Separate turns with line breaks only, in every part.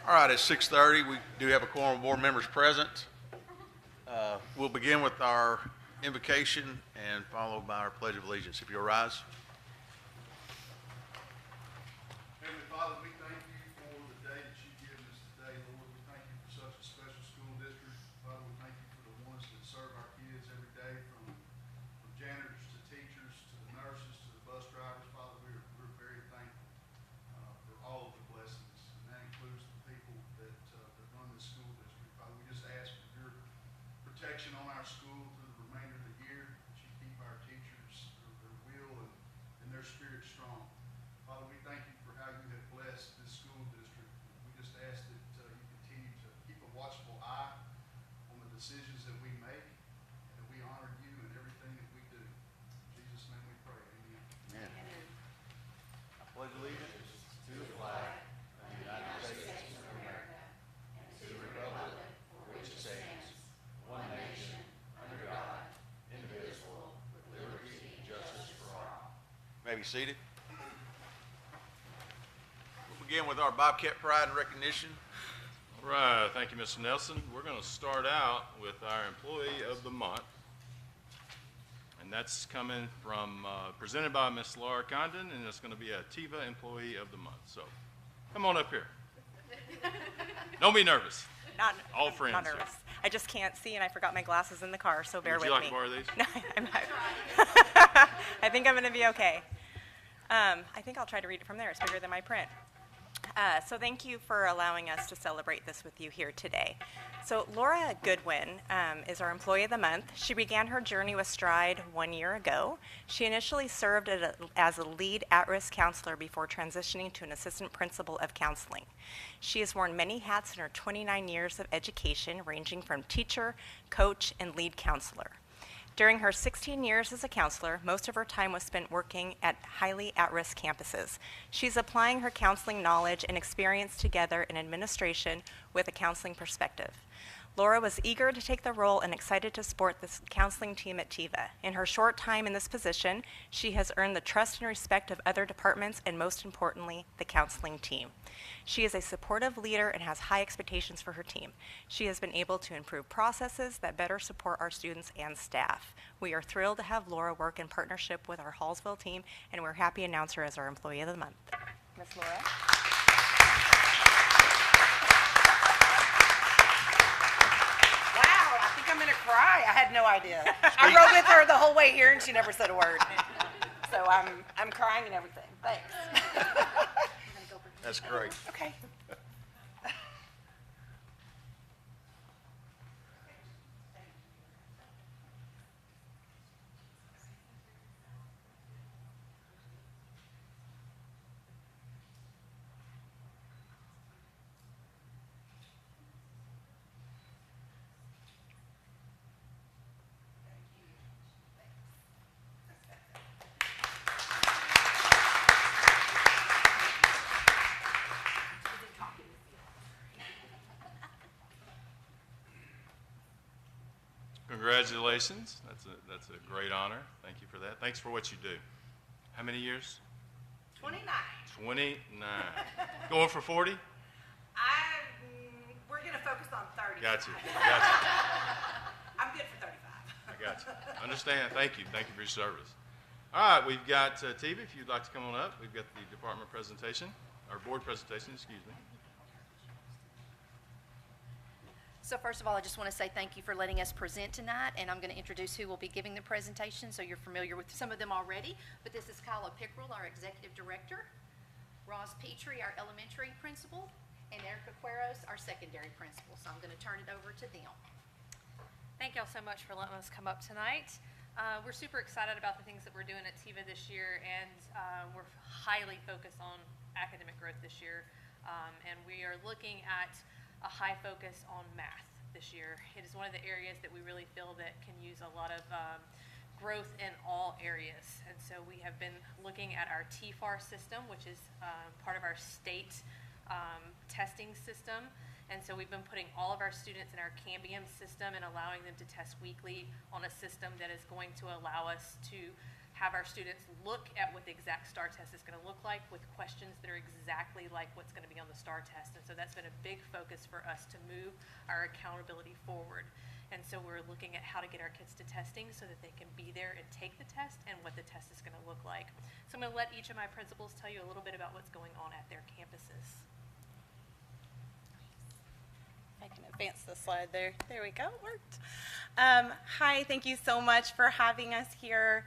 All right, it's 6:30. We do have a quorum of board members present. We'll begin with our invocation and followed by our pledge of allegiance. If you'll rise. Heavenly Father, we thank you for the day that you've given us today, Lord. We thank you for such a special school district. Father, we thank you for the ones that serve our kids every day, from janitors to teachers to the nurses to the bus drivers. Father, we're very thankful for all of the blessings, and that includes the people that run this school district. Father, we just ask for your protection on our school through the remainder of the year, that you keep our teachers, their will and their spirit strong. Father, we thank you for how you have blessed this school district. We just ask that you continue to keep a watchful eye on the decisions that we make, and that we honor you in everything that we do. In Jesus' name we pray. Amen. Amen. I pledge allegiance to the flag of the United States of America and to the republic for which it stands, one nation, under God, indivisible, with liberty and justice for all. You may be seated. We'll begin with our Bobcat Pride and Recognition.
All right, thank you, Mr. Nelson. We're going to start out with our Employee of the Month, and that's coming from, presented by Ms. Laura Condon, and it's going to be a TIVA Employee of the Month. So come on up here. Don't be nervous. All friends.
Not nervous. I just can't see, and I forgot my glasses in the car, so bear with me.
Would you like to borrow these?
No, I'm not. I think I'm going to be okay. I think I'll try to read it from there. It's bigger than my print. So thank you for allowing us to celebrate this with you here today. So Laura Goodwin is our Employee of the Month. She began her journey with Stride 1 year ago. She initially served as a lead at-risk counselor before transitioning to an assistant principal of counseling. She has worn many hats in her 29 years of education, ranging from teacher, coach, and lead counselor. During her 16 years as a counselor, most of her time was spent working at highly at-risk campuses. She's applying her counseling knowledge and experience together in administration with a counseling perspective. Laura was eager to take the role and excited to support this counseling team at TIVA. In her short time in this position, she has earned the trust and respect of other departments and, most importantly, the counseling team. She is a supportive leader and has high expectations for her team. She has been able to improve processes that better support our students and staff. We are thrilled to have Laura work in partnership with our Hallsville team, and we're happy to announce her as our Employee of the Month. Ms. Laura.
I'm gonna cry. I had no idea. I rode with her the whole way here, and she never said a word. So I'm crying and everything. Thanks.
That's great.
Okay.
Congratulations. That's a great honor. Thank you for that. Thanks for what you do. How many years?
29.
29. Going for 40?
We're gonna focus on 30.
Gotcha.
I'm good for 35.
I got you. Understand. Thank you. Thank you for your service. All right, we've got TIVA, if you'd like to come on up. We've got the department presentation, or board presentation, excuse me.
So first of all, I just want to say thank you for letting us present tonight, and I'm going to introduce who will be giving the presentation, so you're familiar with some of them already. But this is Kyla Pickrell, our Executive Director, Roz Petrie, our Elementary Principal, and Erica Cueros, our Secondary Principal. So I'm going to turn it over to them.
Thank y'all so much for letting us come up tonight. We're super excited about the things that we're doing at TIVA this year, and we're highly focused on academic growth this year, and we are looking at a high focus on math this year. It is one of the areas that we really feel that can use a lot of growth in all areas. And so we have been looking at our TFAR system, which is part of our state testing system. And so we've been putting all of our students in our Cambium system and allowing them to test weekly on a system that is going to allow us to have our students look at what the exact STAR test is going to look like with questions that are exactly like what's going to be on the STAR test. And so that's been a big focus for us to move our accountability forward. And so we're looking at how to get our kids to testing so that they can be there and take the test and what the test is going to look like. So I'm going to let each of my principals tell you a little bit about what's going on at their campuses.
I can advance the slide there. There we go, it worked. Hi, thank you so much for having us here.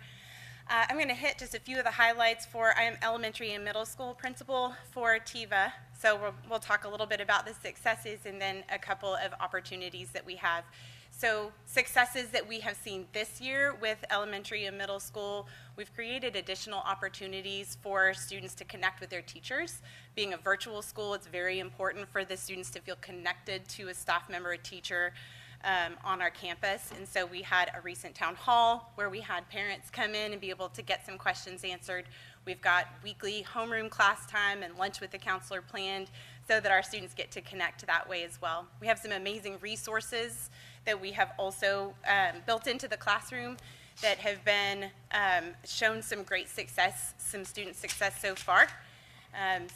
I'm going to hit just a few of the highlights I am elementary and middle school principal for TIVA. So we'll talk a little bit about the successes and then a couple of opportunities that we have. So successes that we have seen this year with elementary and middle school, we've created additional opportunities for students to connect with their teachers. Being a virtual school, it's very important for the students to feel connected to a staff member, a teacher on our campus. And so we had a recent town hall where we had parents come in and be able to get some questions answered. We've got weekly homeroom class time and lunch with the counselor planned so that our students get to connect that way as well. We have some amazing resources that we have also built into the classroom that have been shown some great success, some student success so far.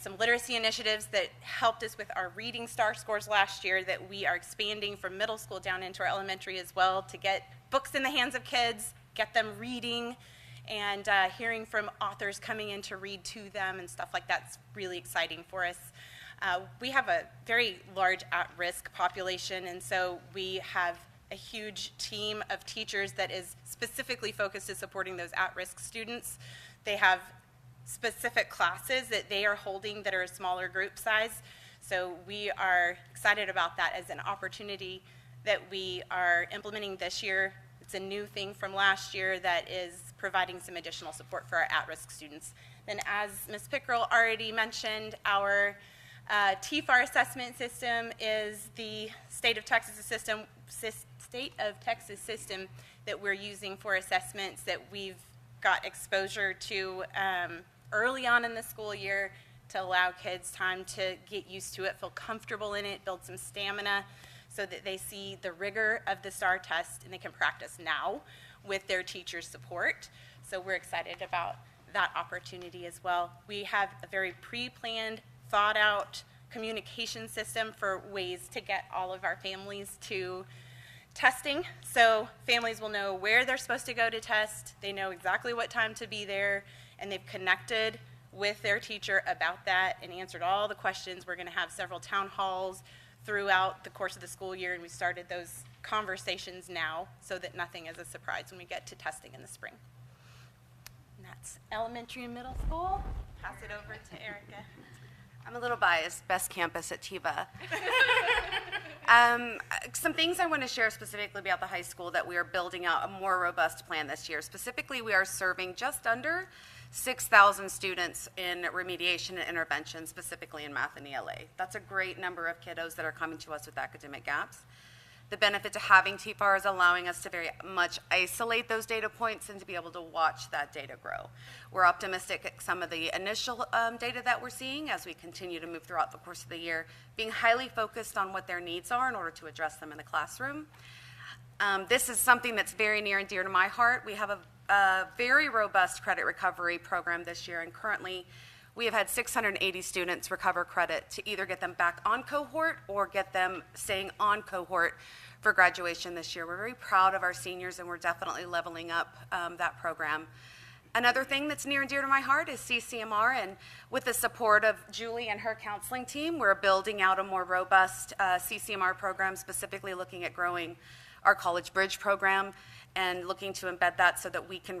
Some literacy initiatives that helped us with our reading STAR scores last year that we are expanding from middle school down into our elementary as well to get books in the hands of kids, get them reading, and hearing from authors coming in to read to them and stuff like that's really exciting for us. We have a very large at-risk population, and so we have a huge team of teachers that is specifically focused to supporting those at-risk students. They have specific classes that they are holding that are a smaller group size. So we are excited about that as an opportunity that we are implementing this year. It's a new thing from last year that is providing some additional support for our at-risk students. Then as Ms. Pickrell already mentioned, our TFAR assessment system is the state of Texas system that we're using for assessments that we've got exposure to early on in the school year to allow kids time to get used to it, feel comfortable in it, build some stamina so that they see the rigor of the STAR test and they can practice now with their teacher's support. So we're excited about that opportunity as well. We have a very pre-planned, thought-out communication system for ways to get all of our families to testing. So families will know where they're supposed to go to test, they know exactly what time to be there, and they've connected with their teacher about that and answered all the questions. We're going to have several town halls throughout the course of the school year, and we started those conversations now so that nothing is a surprise when we get to testing in the spring. And that's elementary and middle school. Pass it over to Erica.
I'm a little biased, best campus at TIVA. Some things I want to share specifically about the high school that we are building out a more robust plan this year. Specifically, we are serving just under 6,000 students in remediation and intervention, specifically in math and ELA. That's a great number of kiddos that are coming to us with academic gaps. The benefit to having TFAR is allowing us to very much isolate those data points and to be able to watch that data grow. We're optimistic at some of the initial data that we're seeing as we continue to move throughout the course of the year, being highly focused on what their needs are in order to address them in the classroom. This is something that's very near and dear to my heart. We have a very robust credit recovery program this year, and currently we have had 680 students recover credit to either get them back on cohort or get them staying on cohort for graduation this year. We're very proud of our seniors, and we're definitely leveling up that program. Another thing that's near and dear to my heart is CCMR, and with the support of Julie and her counseling team, we're building out a more robust CCMR program, specifically looking at growing our College Bridge program and looking to embed that so that we can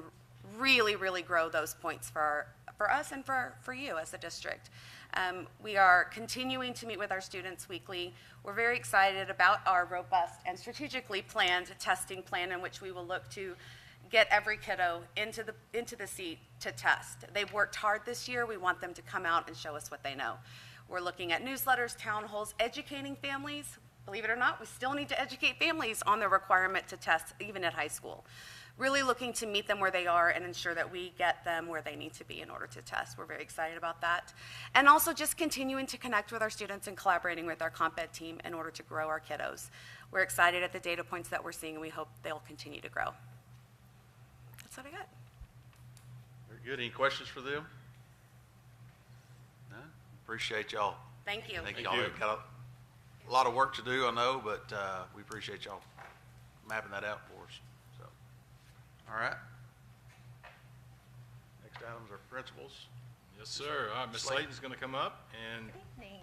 really, really grow those points for us and for you as a district. We are continuing to meet with our students weekly. We're very excited about our robust and strategically planned testing plan in which we will look to get every kiddo into the seat to test. They've worked hard this year. We want them to come out and show us what they know. We're looking at newsletters, town halls, educating families. Believe it or not, we still need to educate families on the requirement to test, even at high school. Really looking to meet them where they are and ensure that we get them where they need to be in order to test. We're very excited about that. And also just continuing to connect with our students and collaborating with our comp ed team in order to grow our kiddos. We're excited at the data points that we're seeing, and we hope they'll continue to grow. That's what I got.
Very good. Any questions for them? No? Appreciate y'all.
Thank you.
Thank
Thank
y'all.
you.
We've got a lot of work to do, I know, but we appreciate y'all mapping that out for us. So, all right. Next items are principals.
Yes, sir. All right, Ms.
Slayton.
Slayton's going to come up and
Evening.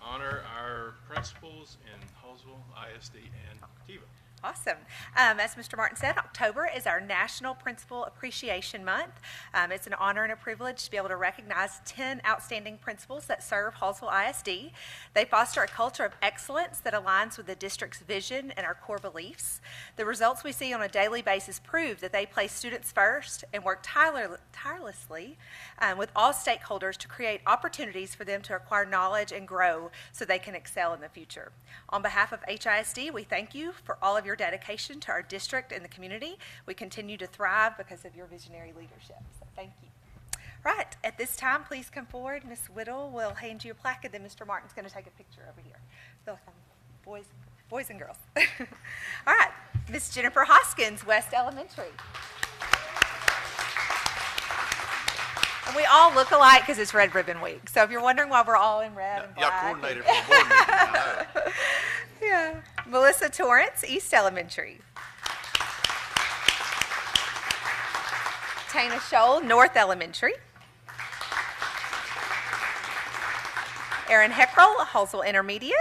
honor our principals in Hallsville ISD and Tiva.
Awesome. As Mr. Martin said, October is our National Principal Appreciation Month. It's an honor and a privilege to be able to recognize 10 outstanding principals that serve Hallsville ISD. They foster a culture of excellence that aligns with the district's vision and our core beliefs. The results we see on a daily basis prove that they place students first and work tirelessly with all stakeholders to create opportunities for them to acquire knowledge and grow so they can excel in the future. On behalf of HISD, we thank you for all of your dedication to our district and the community. We continue to thrive because of your visionary leadership. So thank you. Right, at this time, please come forward. Ms. Whittle will hand you a plaque, and then Mr. Martin's going to take a picture over here. They'll come, boys and girls. All right, Ms. Jennifer Hoskins, West Elementary. And we all look alike because it's Red Ribbon Week. So if you're wondering why we're all in red and
Y'all
black.
coordinated for the board meeting, I know.
Yeah. Melissa Torrance, East Elementary. Tana Scholl, North Elementary. Aaron Heckrell, Hallsville Intermediate.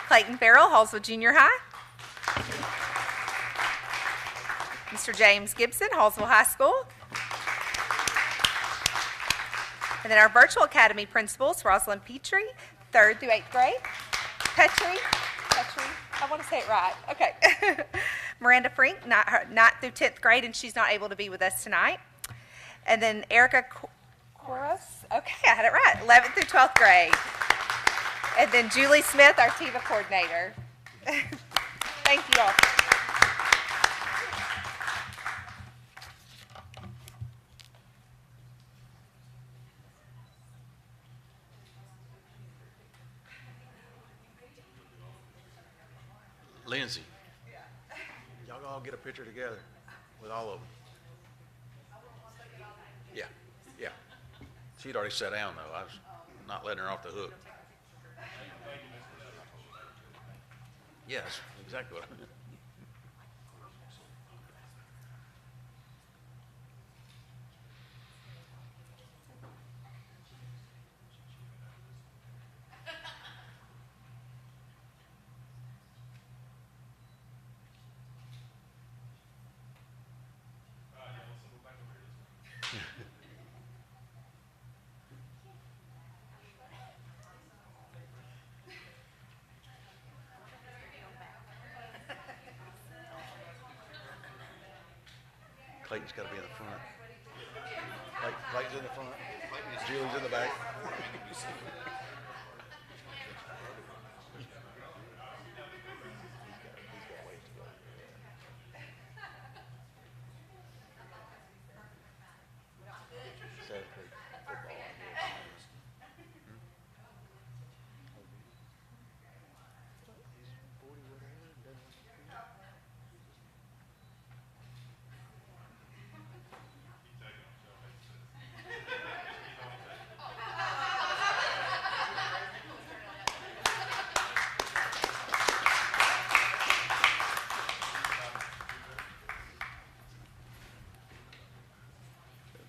Clayton Farrell, Hallsville Junior High. Mr. James Gibson, Hallsville High School. And then our virtual academy principals, Rosalind Petrie, 3rd through 8th grade. Petrie, I want to say it right. Okay. Miranda Frink, 9th through 10th grade, and she's not able to be with us tonight. And then Erica Koros, okay, I had it right, 11th through 12th grade. And then Julie Smith, our TIVA coordinator. Thank you all.
Lindsay, y'all all get a picture together with all of them. Yeah, yeah. She'd already sat down, though. I was not letting her off the hook. Yes, exactly what I meant. Clayton's got to be in the front. Clayton's in the front. Julie's in the back.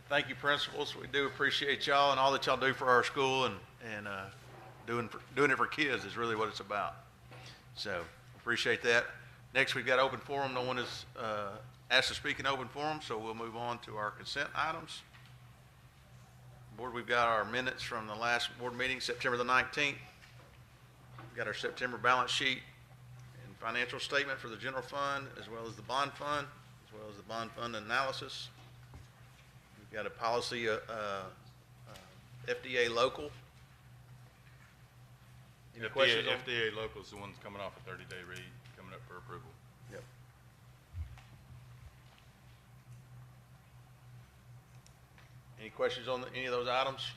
Thank you, principals. We do appreciate y'all and all that y'all do for our school, and doing it for kids is really what it's about. So appreciate that. Next, we've got open forum. No one is asked to speak in open forum, so we'll move on to our consent items. Board, we've got our minutes from the last board meeting, September the 19th. We've got our September balance sheet and financial statement for the general fund, as well as the bond fund, as well as the bond fund analysis. We've got a policy, FDA local. Any questions on?
FDA local is the one that's coming off a 30-day read, coming up for approval.
Yep. Any questions on any of those items?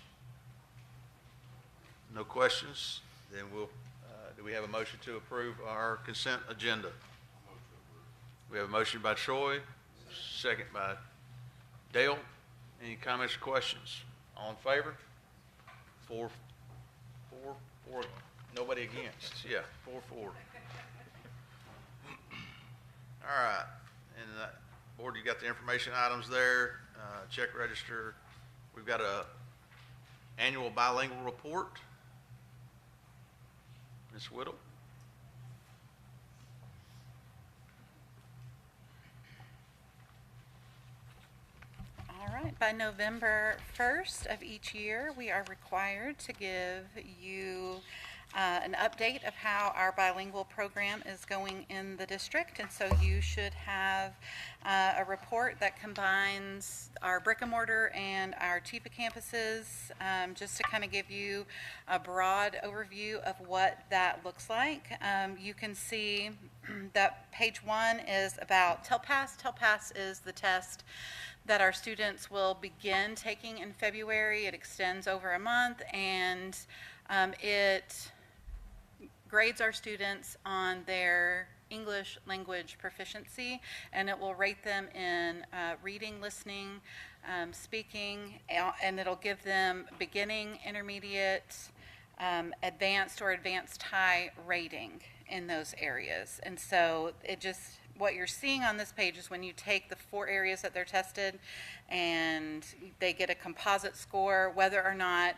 No questions? Then we'll, do we have a motion to approve our consent agenda? We have a motion by Troy. Second by Dale. Any comments or questions? All in favor? Four, nobody against. Yeah, 4-4. All right, and board, you got the information items there, check register. We've got a annual bilingual report. Ms. Whittle.
All right, by November 1st of each year, we are required to give you an update of how our bilingual program is going in the district. And so you should have a report that combines our brick and mortar and our TIFA campuses, just to kind of give you a broad overview of what that looks like. You can see that page 1 is about TELPAS. TELPAS is the test that our students will begin taking in February. It extends over a month, and it grades our students on their English language proficiency, and it will rate them in reading, listening, speaking, and it'll give them beginning, intermediate, advanced, or advanced high rating in those areas. And so it just, what you're seeing on this page is when you take the 4 areas that they're tested and they get a composite score, whether or not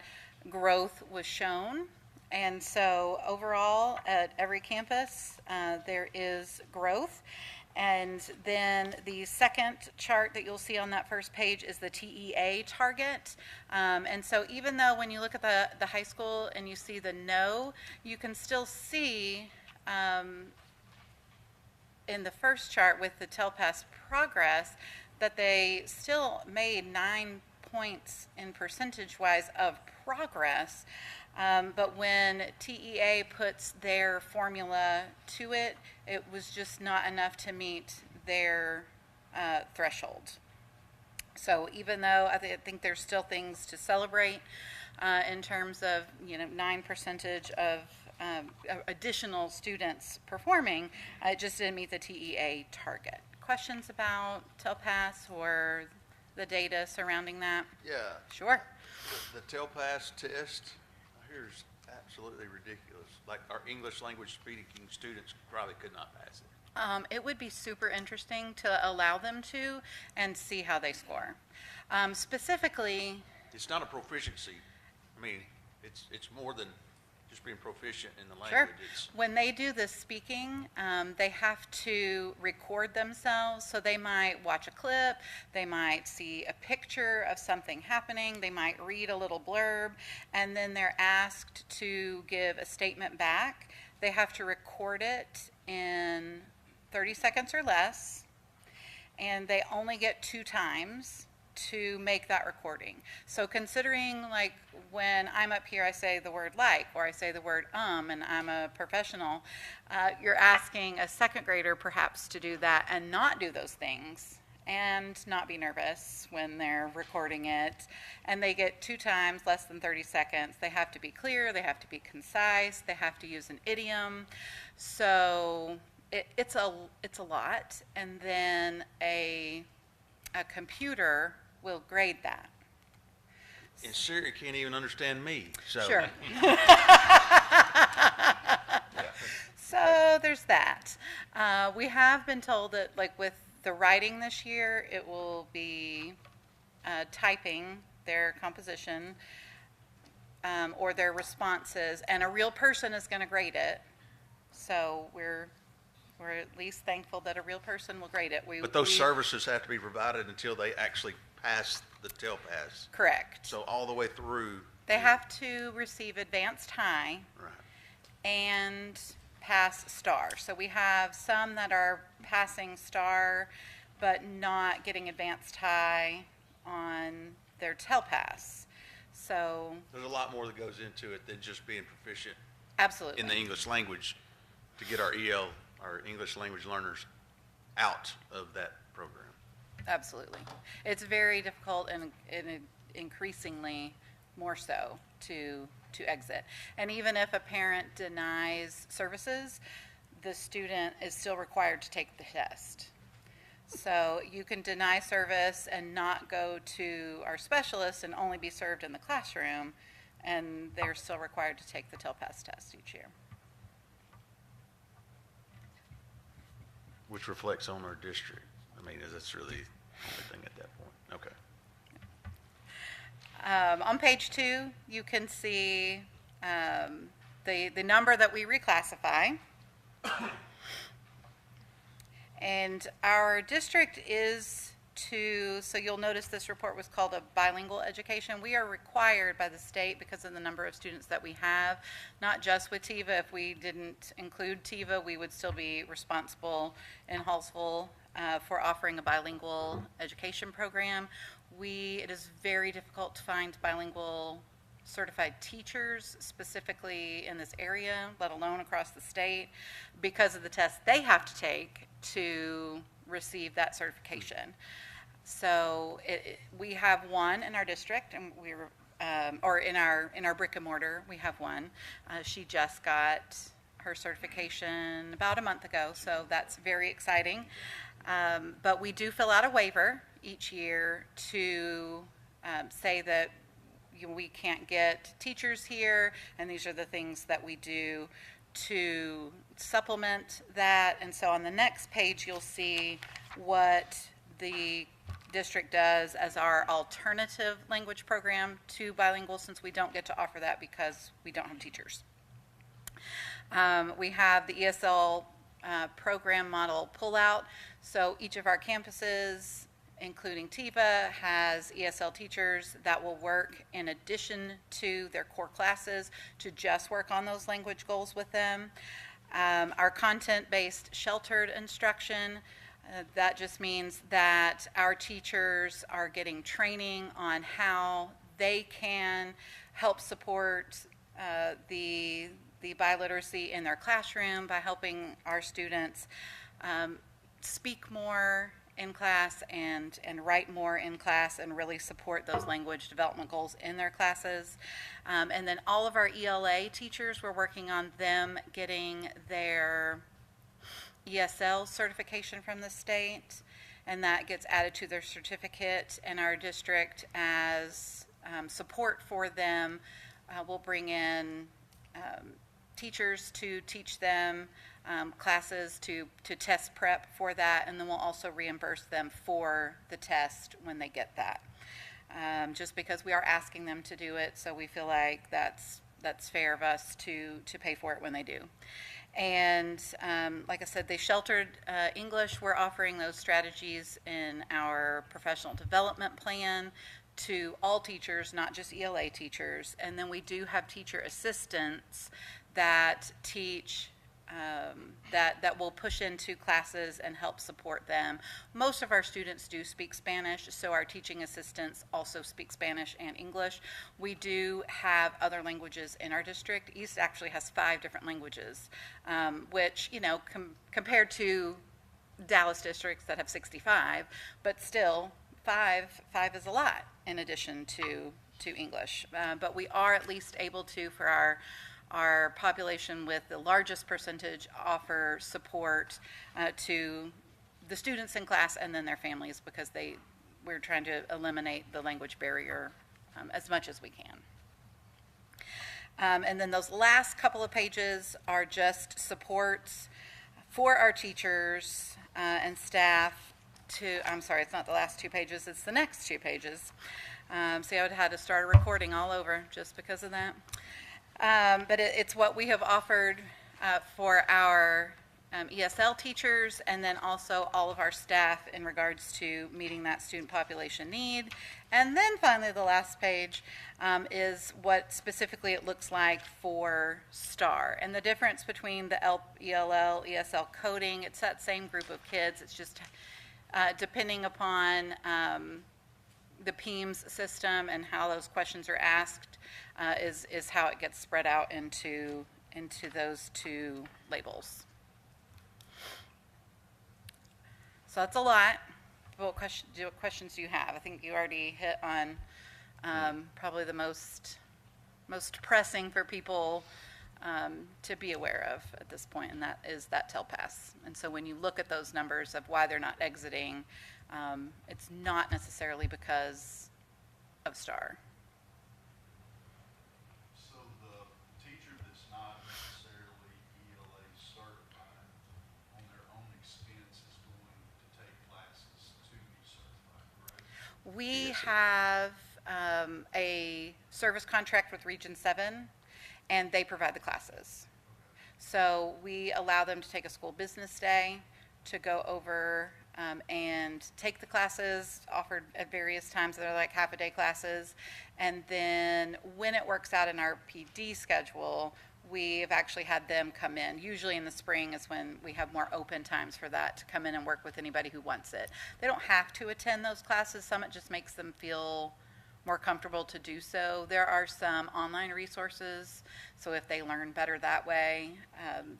growth was shown. And so overall, at every campus, there is growth. And then the second chart that you'll see on that first page is the TEA target. And so even though when you look at the high school and you see the no, you can still see in the first chart with the TELPAS progress that they still made 9 points in percentage-wise of progress. But when TEA puts their formula to it, it was just not enough to meet their threshold. So even though I think there's still things to celebrate in terms of 9% of additional students performing, it just didn't meet the TEA target. Questions about TELPAS or the data surrounding that?
Yeah.
Sure.
The TELPAS test, here's absolutely ridiculous. Like our English language speaking students probably could not pass it.
It would be super interesting to allow them to and see how they score. Specifically,
It's not a proficiency. I mean, it's more than just being proficient in the
sure.
language. It's,
When they do the speaking, they have to record themselves. So they might watch a clip, they might see a picture of something happening, they might read a little blurb, and then they're asked to give a statement back. They have to record it in 30 seconds or less, and they only get 2 times to make that recording. So considering, like, when I'm up here I say the word like, or I say the word and I'm a professional, you're asking a second grader perhaps to do that and not do those things and not be nervous when they're recording it. And they get 2 times, less than 30 seconds. They have to be clear, they have to be concise, they have to use an idiom. So it's a lot. And then a computer will grade that.
and Siri can't even understand me. So.
Sure. So there's that. We have been told that, like, with the writing this year, it will be typing their composition or their responses, and a real person is going to grade it. So we're at least thankful that a real person will grade it.
But those services have to be provided until they actually pass the TELPAS.
Correct.
So all the way through.
They have to receive advanced high
Right.
and pass star. So we have some that are passing star but not getting advanced high on their TELPAS. So
There's a lot more that goes into it than just being proficient
absolutely.
in the English language to get our our English language learners out of that program.
Absolutely. It's very difficult and increasingly more so to exit. And even if a parent denies services, the student is still required to take the test. So you can deny service and not go to our specialists and only be served in the classroom, and they're still required to take the TELPAS test each year.
Which reflects on our district. I mean, that's really the only thing at that point. Okay.
On page 2, you can see the number that we reclassify. And our district is so you'll notice this report was called a bilingual education. We are required by the state, because of the number of students that we have, not just with TIVA. If we didn't include TIVA, we would still be responsible in Hallsville for offering a bilingual education program. It is very difficult to find bilingual certified teachers specifically in this area, let alone across the state, because of the tests they have to take to receive that certification. So we have one in our district, and or in our brick and mortar, we have one. She just got her certification about a month ago, so that's very exciting. But we do fill out a waiver each year to say that we can't get teachers here, and these are the things that we do to supplement that. And so on the next page, you'll see what the district does as our alternative language program to bilingual, since we don't get to offer that because we don't have teachers. We have the ESL program model pullout. So each of our campuses, including TIVA, has ESL teachers that will work in addition to their core classes to just work on those language goals with them. Our content-based sheltered instruction, that just means that our teachers are getting training on how they can help support the biliteracy in their classroom by helping our students speak more in class and write more in class, and really support those language development goals in their classes. And then all of our ELA teachers, we're working on them getting their ESL certification from the state, and that gets added to their certificate. And our district, as support for them, will bring in teachers to teach them classes to test prep for that, and then we'll also reimburse them for the test when they get that. Just because we are asking them to do it, so we feel like that's fair of us to pay for it when they do. And like I said, they sheltered English. We're offering those strategies in our professional development plan to all teachers, not just ELA teachers. And then we do have teacher assistants that teach, that will push into classes and help support them. Most of our students do speak Spanish, so our teaching assistants also speak Spanish and English. We do have other languages in our district. East actually has 5 different languages, which, compared to Dallas districts that have 65, but still 5 is a lot in addition to English. But we are at least able to, for our population with the largest percentage, offer support to the students in class and then their families, because we're trying to eliminate the language barrier as much as we can. And then those last couple of pages are just supports for our teachers and staff I'm sorry, it's not the last 2 pages, it's the next 2 pages. See, I would have had to start a recording all over just because of that. But it's what we have offered for our ESL teachers, and then also all of our staff in regards to meeting that student population need. And then finally, the last page is what specifically it looks like for STAR. And the difference between the ELL, ESL coding, it's that same group of kids. It's just depending upon the PEMS system and how those questions are asked is how it gets spread out into those 2 labels. So that's a lot. What questions do you have? I think you already hit on probably the most pressing for people to be aware of at this point, and that is that TELPAS. And so when you look at those numbers of why they're not exiting, it's not necessarily because of STAR.
So the teacher that's not necessarily ELA certified on their own expense is going to take classes to be certified, correct?
We have a service contract with Region 7, and they provide the classes. So we allow them to take a school business day to go over and take the classes offered at various times. They're like half-a-day classes. And then when it works out in our PD schedule, we've actually had them come in. Usually in the spring is when we have more open times for that, to come in and work with anybody who wants it. They don't have to attend those classes. Some, it just makes them feel more comfortable to do so. There are some online resources, so if they learn better that way,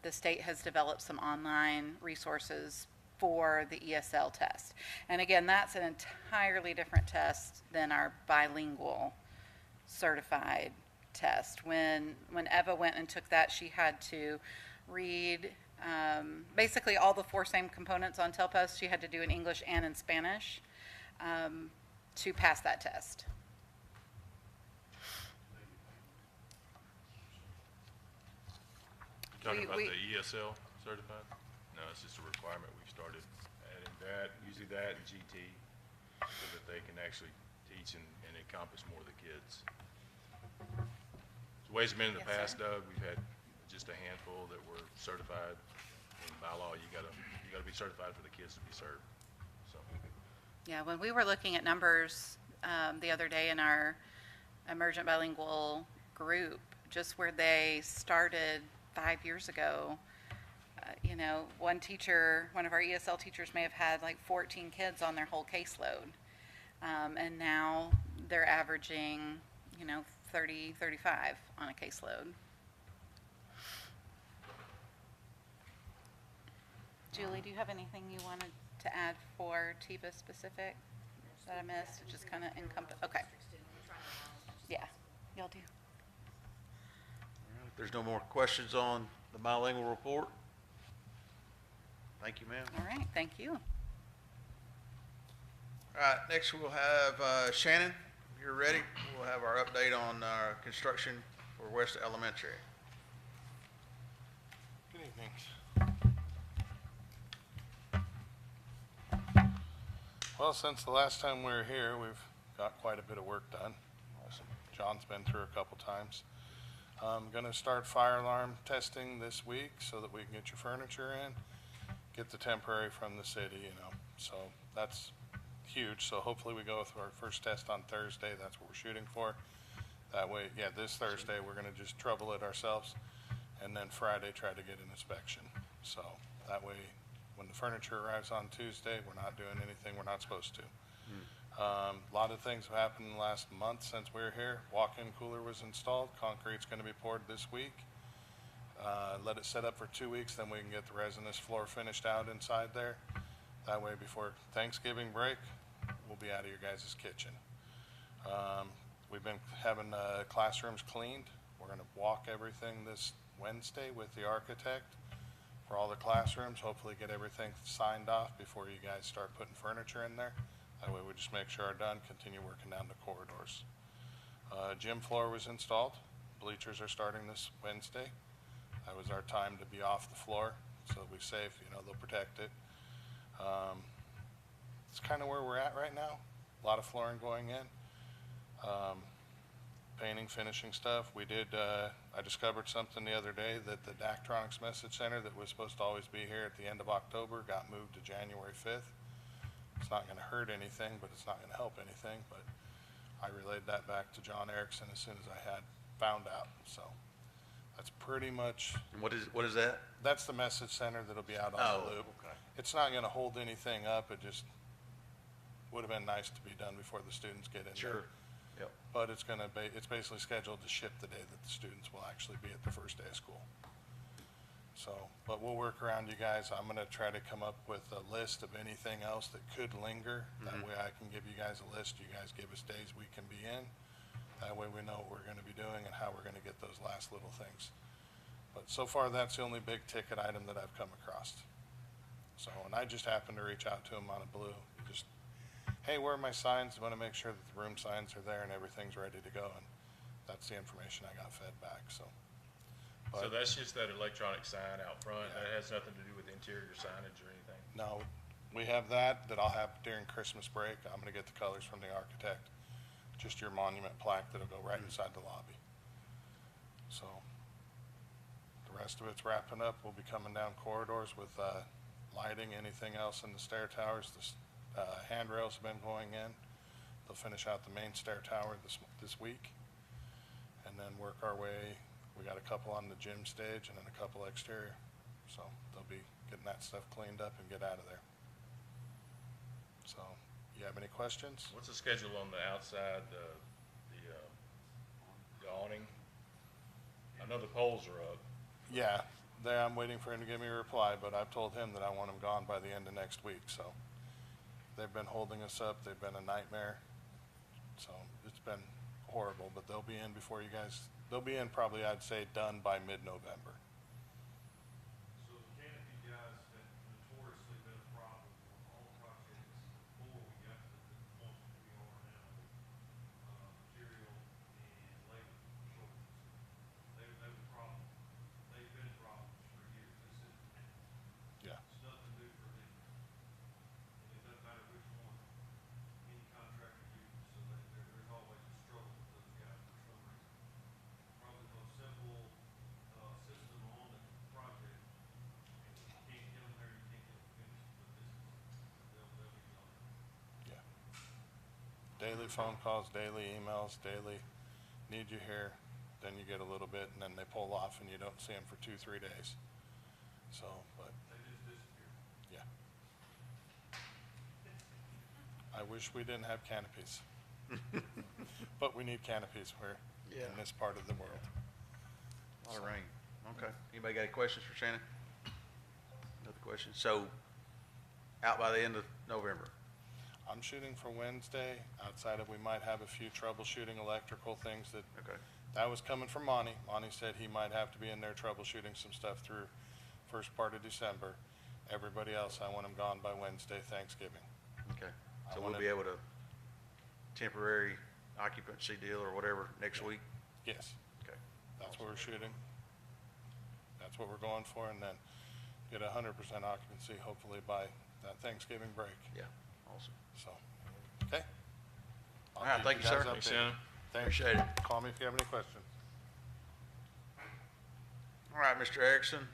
the state has developed some online resources for the ESL test. And again, that's an entirely different test than our bilingual certified test. When Eva went and took that, she had to read basically all the 4 same components on TELPAS. She had to do in English and in Spanish to pass that test.
Talking about
we-
the ESL certified? No, it's just a requirement. We've started adding that, usually that and GT, so that they can actually teach and encompass more of the kids. The ways it's been in the
Yes,
past, Doug, we've had just a handful that were certified. And by law, you gotta be certified for the kids to be served, so.
Yeah, when we were looking at numbers the other day in our emergent bilingual group, just where they started 5 years ago, you know, one of our ESL teachers may have had like 14 kids on their whole caseload. And now they're averaging, 30, 35 on a caseload. Julie, do you have anything you wanted to add for TIVA specific that I missed? It just kind of encompass, okay. Yeah, y'all do.
If there's no more questions on the bilingual report, thank you, ma'am.
All right, thank you.
All right, next we'll have Shannon, if you're ready. We'll have our update on our construction for West Elementary.
Good evening. Well, since the last time we were here, we've got quite a bit of work done. John's been through a couple times. I'm going to start fire alarm testing this week so that we can get your furniture in, get the temporary from the city, So that's huge. So hopefully we go with our first test on Thursday. That's what we're shooting for. That way, this Thursday we're going to just trouble it ourselves, and then Friday try to get an inspection. So that way, when the furniture arrives on Tuesday, we're not doing anything we're not supposed to. A lot of things have happened in the last month since we were here. Walk-in cooler was installed. Concrete's going to be poured this week. Let it set up for 2 weeks, then we can get the resinous floor finished out inside there. That way, before Thanksgiving break, we'll be out of your guys' kitchen. We've been having classrooms cleaned. We're going to walk everything this Wednesday with the architect for all the classrooms. Hopefully get everything signed off before you guys start putting furniture in there. That way we just make sure we're done, continue working down the corridors. Gym floor was installed. Bleachers are starting this Wednesday. That was our time to be off the floor, so that we're safe, they'll protect it. It's kind of where we're at right now. A lot of flooring going in. Painting, finishing stuff. We did, I discovered something the other day that the Daktronics Message Center that was supposed to always be here at the end of October got moved to January 5th. It's not going to hurt anything, but it's not going to help anything. But I relayed that back to John Erickson as soon as I had found out. So that's pretty much.
And what is that?
That's the message center that'll be out on the loop.
Okay.
It's not going to hold anything up. It just would have been nice to be done before the students get in there.
Yep.
But it's basically scheduled to ship the day that the students will actually be at the first day of school. So, but we'll work around you guys. I'm going to try to come up with a list of anything else that could linger. That way I can give you guys a list. You guys give us days we can be in. That way we know what we're going to be doing and how we're going to get those last little things But so far, that's the only big ticket item that I've come across. So, and I just happened to reach out to him out of blue. Just, hey, where are my signs? I want to make sure that the room signs are there and everything's ready to go. And that's the information I got fed back, so.
So
But
that's just that electronic sign out front,
Yeah.
that has nothing to do with interior signage or anything?
no, we have that I'll have during Christmas break. I'm gonna get the colors from the architect. Just your monument plaque that'll go right inside the lobby. So, the rest of it's wrapping up. We'll be coming down corridors with, lighting, anything else in the stair towers. The, handrails have been going in. They'll finish out the main stair tower this week. And then work our way, we got a couple on the gym stage and then a couple exterior. So they'll be getting that stuff cleaned up and get out of there. So, you have any questions?
What's the schedule on the outside, the awning? I know the poles are up.
Yeah, I'm waiting for him to give me a reply, but I've told him that I want them gone by the end of next week, so. They've been holding us up, they've been a nightmare, so it's been horrible, but they'll be in before you guys, they'll be in probably, I'd say, done by mid-November.
So the canopy guys have notoriously been a problem on all projects before we got to the point that we are now with material and labor shortages. They were a problem. They've been problems for years.
Yeah,
It's nothing new for them. And it doesn't matter which one any contractor uses, so there's always a struggle with those guys for some reason. Probably the most simple system on the project. And you can't get them there, you can't get them finished, but they'll be gone.
yeah. Daily phone calls, daily emails, daily, need you here, then you get a little bit, and then they pull off and you don't see them for 2-3 days. So, but,
They just disappear.
yeah. I wish we didn't have canopies. But we need canopies here
Yeah.
in this part of the world.
A lot of rain. Okay. Anybody got any questions for Shannon? Another question? So, out by the end of November?
I'm shooting for Wednesday, outside of we might have a few troubleshooting electrical things that was coming from Monty. Monty said he might have to be in there troubleshooting some stuff through first part of December. Everybody else, I want them gone by Wednesday, Thanksgiving.
Okay.
I
So we'll
wanna-
be able to temporary occupancy deal or whatever next week?
Yes,
Okay.
that's what we're shooting. That's what we're going for, and then get 100% occupancy hopefully by that Thanksgiving break,
Yeah. Awesome.
so, okay? I'll
All right,
keep
thank you,
guys
sir.
updated.
Thanks, Shannon.
Thanks.
Appreciate it.
Call me if you have any questions.
All right, Mr. Erickson.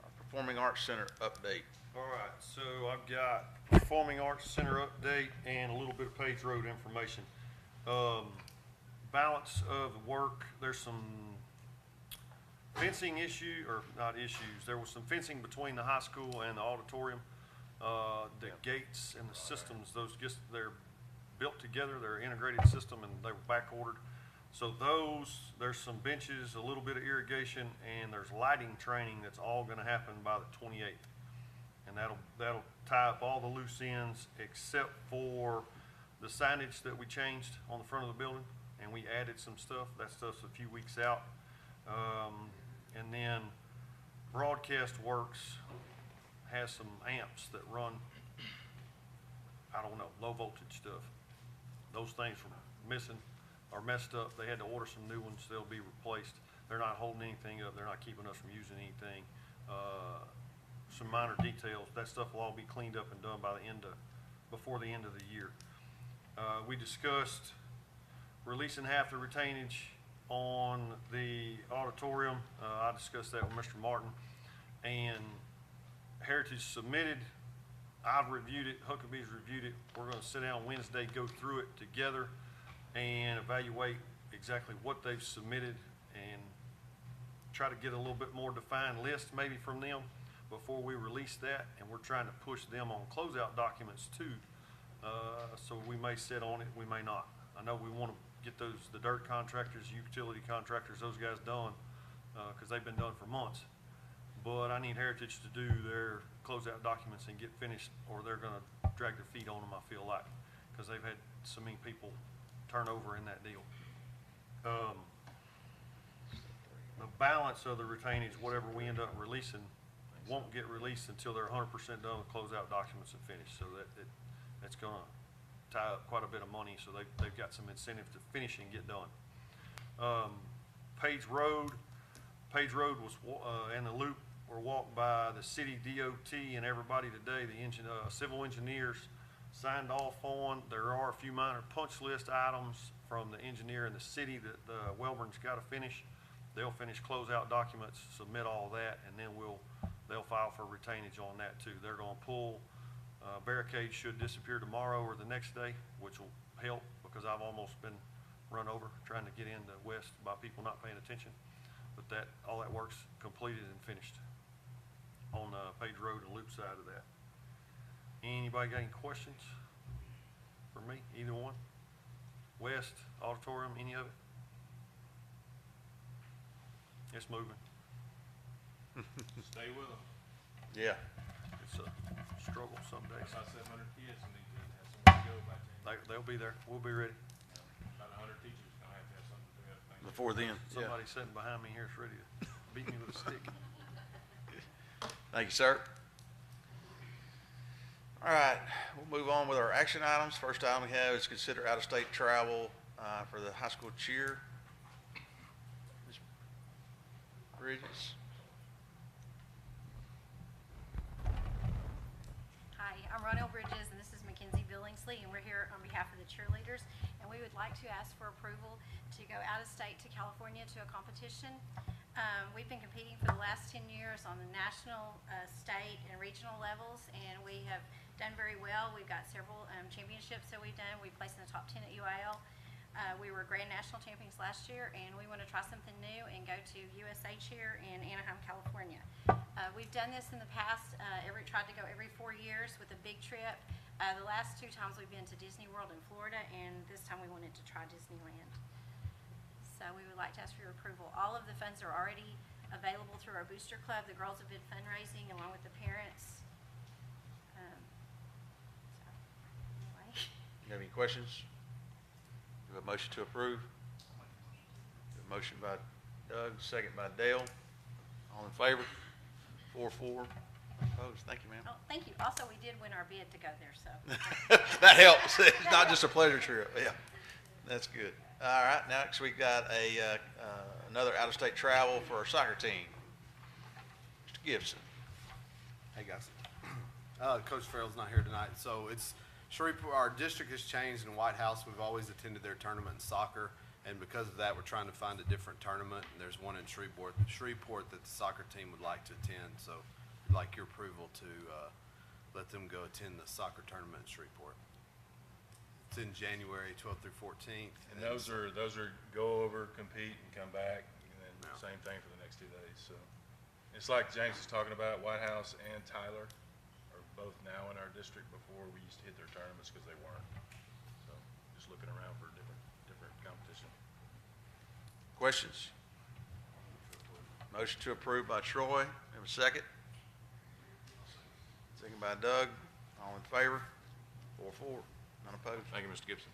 Our Performing Arts Center update.
All right, so I've got Performing Arts Center update and a little bit of Page Road information. Balance of the work, there's some fencing issue, or not issues, there was some fencing between the high school and the auditorium. The gates and the systems, they're built together, they're an integrated system, and they were back ordered. So there's some benches, a little bit of irrigation, and there's lighting training that's all gonna happen by the 28th. And that'll tie up all the loose ends except for the signage that we changed on the front of the building, and we added some stuff. That stuff's a few weeks out. And then Broadcast Works has some amps that run, I don't know, low voltage stuff. Those things were missing or messed up. They had to order some new ones. They'll be replaced. They're not holding anything up. They're not keeping us from using anything. Some minor details. That stuff will all be cleaned up and done by before the end of the year. We discussed releasing half the retainage on the auditorium. I discussed that with Mr. Martin, and Heritage submitted. I've reviewed it, Huckabee's reviewed it. We're gonna sit down Wednesday, go through it together and evaluate exactly what they've submitted and try to get a little bit more defined list maybe from them before we release that. And we're trying to push them on closeout documents too. So we may sit on it, we may not. I know we wanna get the dirt contractors, utility contractors, those guys done, cause they've been done for months. But I need Heritage to do their closeout documents and get finished, or they're gonna drag their feet on them, I feel like, cause they've had so many people turn over in that deal. balance of the retainage, whatever we end up releasing, won't get released until they're 100% done with closeout documents and finished. So that's going to tie up quite a bit of money. So they've got some incentive to finish and get done. Page Road was and the loop were walked by the city DOT and everybody today. The civil engineers signed off on. There are a few minor punch list items from the engineer and the city that Welborn's got to finish. They'll finish closeout documents, submit all that, and then they'll file for retainage on that too. They're going to pull barricades should disappear tomorrow or the next day, which will help because I've almost been run over trying to get into West by people not paying attention. But all that work's completed and finished on Page Road and loop side of that. Anybody got any questions for me? Either one? West, auditorium, any of it? It's moving.
Stay with them.
Yeah.
It's a struggle some days.
About 700 kids need to have somewhere to go by then.
They'll be there. We'll be ready.
About 100 teachers are gonna have to have something to do that thing.
Before then, yeah.
Somebody sitting behind me here is ready to beat me with a stick.
Thank you, sir. All right, we'll move on with our action items. First item we have is consider out-of-state travel for the high school cheer. Ms. Bridges.
Hi, I'm Ronell Bridges, and this is Mackenzie Billingsley, and we're here on behalf of the cheerleaders, and we would like to ask for approval to go out of state to California to a competition. We've been competing for the last 10 years on the national, state, and regional levels, and we have done very well. We've got several championships that we've done. We placed in the top 10 at UIL. We were grand national champions last year, and we want to try something new and go to USA Cheer in Anaheim, California. We've done this in the past, tried to go every 4 years with a big trip. The last 2 times we've been to Disney World in Florida, and this time we wanted to try Disneyland. So we would like to ask for your approval. All of the funds are already available through our booster club. The girls have been fundraising along with the parents. Anyway.
You have any questions? Do a motion to approve? A motion by Doug, second by Dale. All in favor? 4-4. Opposed? Thank you, ma'am.
Oh, thank you. Also, we did win our bid to go there, so.
That helps. It's not just a pleasure trip. Yeah, that's good. All right, next we got another out-of-state travel for our soccer team. Mr. Gibson.
Hey guys, Coach Farrell's not here tonight, so it's Shreveport. Our district has changed in White House. We've always attended their tournament in soccer, and because of that, we're trying to find a different tournament. And there's one in Shreveport that the soccer team would like to attend. So, we'd like your approval to let them go attend the soccer tournament in Shreveport. It's in January 12th through 14th.
And those are go over, compete, and come back, and then
Yeah.
same thing for the next 2 days. So it's like James was talking about. White House and Tyler are both now in our district. Before we used to hit their tournaments because they weren't. So just looking around for different competition.
Questions? Motion to approve by Troy. Have a second? Second by Doug. All in favor? 4-4. None opposed.
Thank you, Mr. Gibson.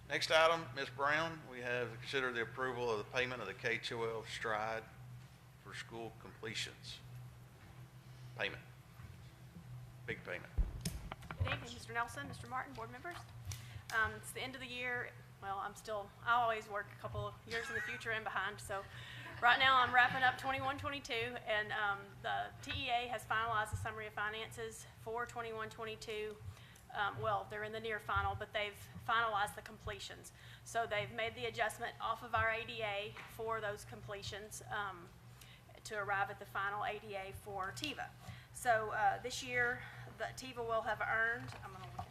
Next item, Ms. Brown, we have to consider the approval of the payment of the K-12 stride for school completions. Payment. Big payment.
Good evening, Mr. Nelson, Mr. Martin, board members. It's the end of the year. Well, I always work a couple of years in the future and behind, so right now I'm wrapping up 21-22, and the TEA has finalized the summary of finances for 21-22. Well, they're in the near final, but they've finalized the completions. So they've made the adjustment off of our ADA for those completions to arrive at the final ADA for TEVA. So this year, the TEVA will have earned, I'm going to look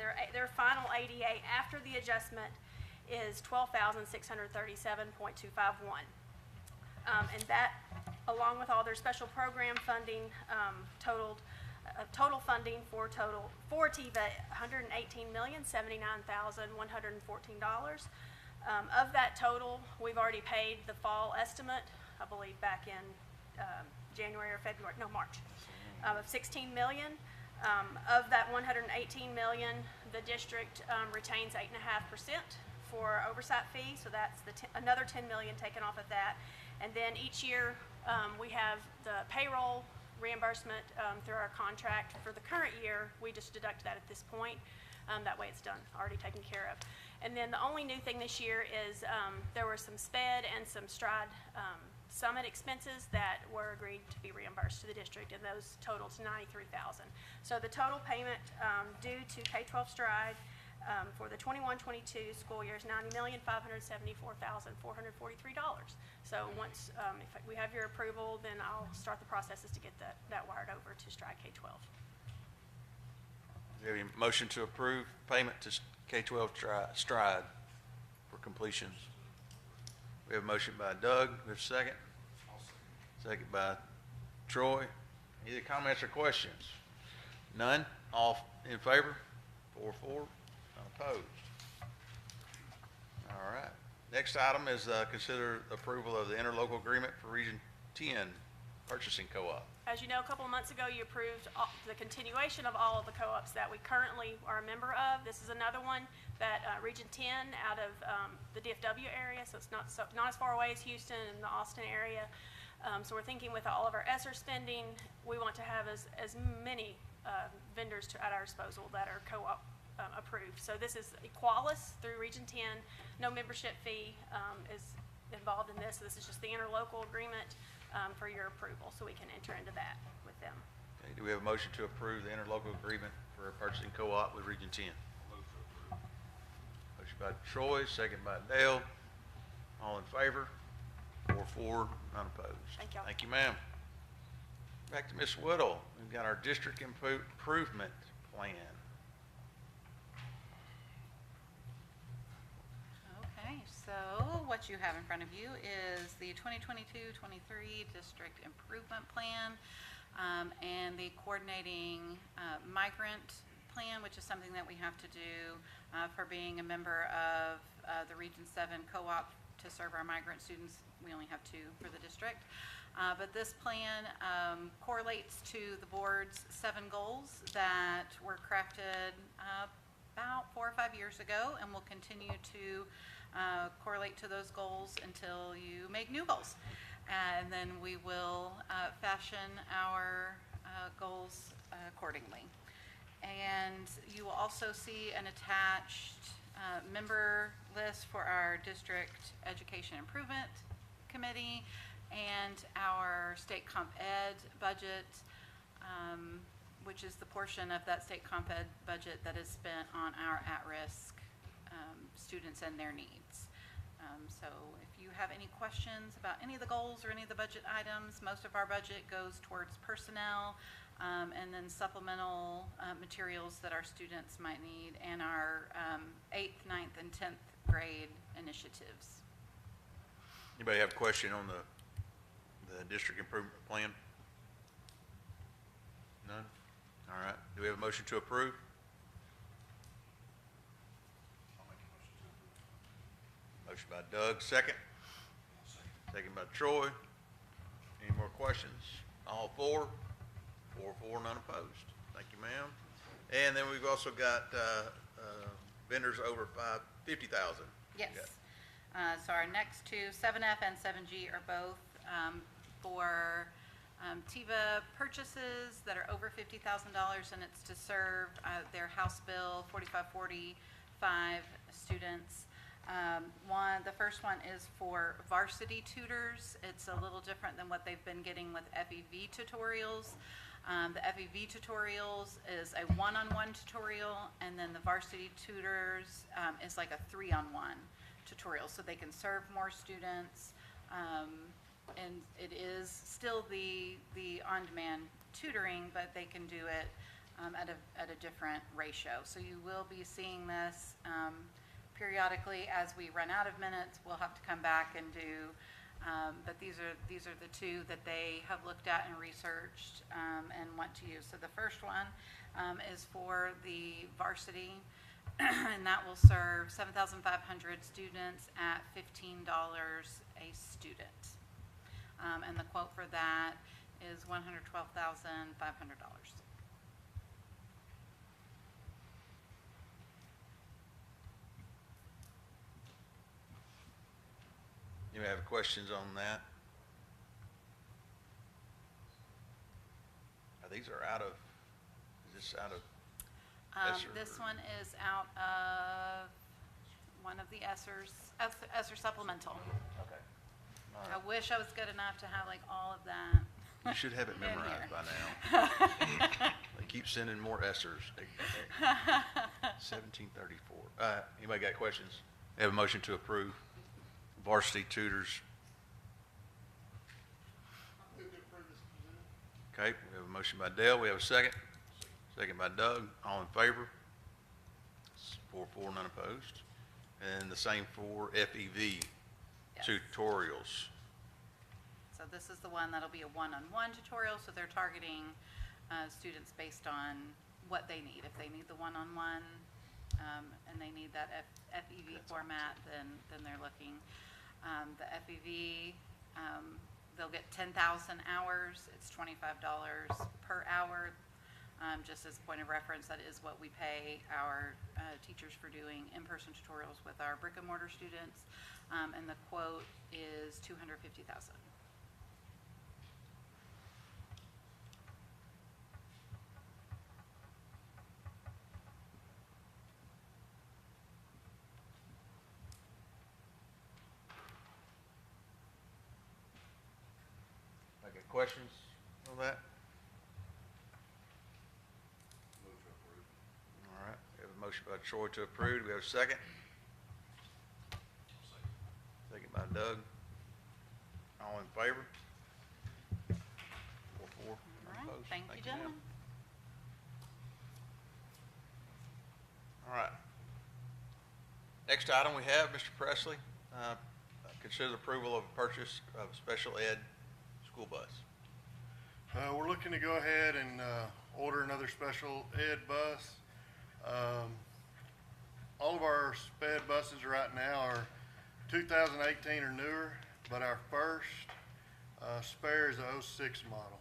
at their final ADA after the adjustment is $12,637.251. And that, along with all their special program funding, total funding for TEVA, $118,079,114. Of that total, we've already paid the fall estimate, I believe back in January or February, no, March, of $16 million. Of that 118 million, the district retains 8.5% for oversight fee, so that's another 10 million taken off of that. And then each year, we have the payroll reimbursement through our contract. For the current year, we just deduct that at this point. That way it's done, already taken care of. And then the only new thing this year is there were some SPED and some STRIDE summit expenses that were agreed to be reimbursed to the district, and those totaled to $93,000. So the total payment due to K-12 STRIDE for the 21-22 school year is $90,574,443. So once if we have your approval, then I'll start the processes to get that wired over to STRIDE K-12.
Do you have any motion to approve payment to K-12 STRIDE for completions? We have a motion by Doug. We have a second. Second by Troy. Any comments or questions? None? All in favor? 4-4. None opposed. All right. Next item is consider approval of the interlocal agreement for Region 10 Purchasing Co-op.
As you know, a couple of months ago, you approved the continuation of all of the co-ops that we currently are a member of. This is another one that Region 10 out of the DFW area, so it's not as far away as Houston and the Austin area. So we're thinking with all of our ESSER spending, we want to have as many vendors at our disposal that are co-op approved. So this is Equalis through Region 10. No membership fee is involved in this. So this is just the interlocal agreement for your approval, so we can enter into that with them.
Okay, do we have a motion to approve the interlocal agreement for a purchasing co-op with Region 10? Motion by Troy, second by Dale. All in favor? 4-4, none opposed.
Thank you.
Thank you, ma'am. Back to Ms. Whittle. We've got our district improvement plan.
Okay, so what you have in front of you is the 2022-23 District Improvement Plan and the coordinating migrant plan, which is something that we have to do for being a member of the Region 7 co-op to serve our migrant students. We only have 2 for the district. But this plan correlates to the board's 7 goals that were crafted about 4 or 5 years ago, and will continue to correlate to those goals until you make new goals. And then we will fashion our goals accordingly. And you will also see an attached member list for our District Education Improvement Committee and our State Comp Ed budget, which is the portion of that State Comp Ed budget that is spent on our at-risk students and their needs. So if you have any questions about any of the goals or any of the budget items, most of our budget goes towards personnel and then supplemental materials that our students might need, and our 8th, 9th, and 10th grade initiatives.
Anybody have a question on the district improvement plan? None? All right. Do we have a motion to approve? Motion by Doug, second. Second by Troy. Any more questions? All 4? 4-4, none opposed. Thank you, ma'am. And then we've also got vendors over 50,000.
Yes. So our next 2, 7F and 7G, are both for TIVA purchases that are over $50,000, and it's to serve their House Bill 4545 students. The first one is for varsity tutors. It's a little different than what they've been getting with FEV tutorials. The FEV tutorials is a one-on-one tutorial, and then the varsity tutors is like a 3-on-1 tutorial, so they can serve more students. And it is still the on-demand tutoring, but they can do it at a different ratio. So you will be seeing this periodically. As we run out of minutes, we'll have to come back and do. But these are the 2 that they have looked at and researched and want to use. So the first one is for the varsity, and that will serve 7,500 students at $15 a student. And the quote for that is $112,500.
You have questions on that? These are out of, is this out of? ESSER?
This one is out of one of the ESSER supplemental.
Okay.
I wish I was good enough to have like all of that.
You should have it
in here.
memorized by now. They keep sending more ESSERs. 1734. Anybody got questions? We have a motion to approve varsity tutors. Okay, we have a motion by Dale. We have a second. Second by Doug. All in favor? 4-4, none opposed. And the same for FEV
Yes.
tutorials.
So this is the one that'll be a one-on-one tutorial, so they're targeting students based on what they need. If they need the one-on-one and they need that FEV format, then they're looking. The FEV, they'll get 10,000 hours. It's $25 per hour. Just as a point of reference, that is what we pay our teachers for doing in-person tutorials with our brick and mortar students. And the quote is $250,000.
Okay, questions on that? All right, we have a motion by Troy to approve. Do we have a second? Second by Doug. All in favor? 4-4.
All right,
Opposed?
thank you,
ma'am.
gentlemen.
All right. Next item we have, Mr. Presley, consider the approval of purchase of special ed school bus.
We're looking to go ahead and order another special ed bus. All of our sped buses right now are 2018 or newer, but our first spare is a 06 model.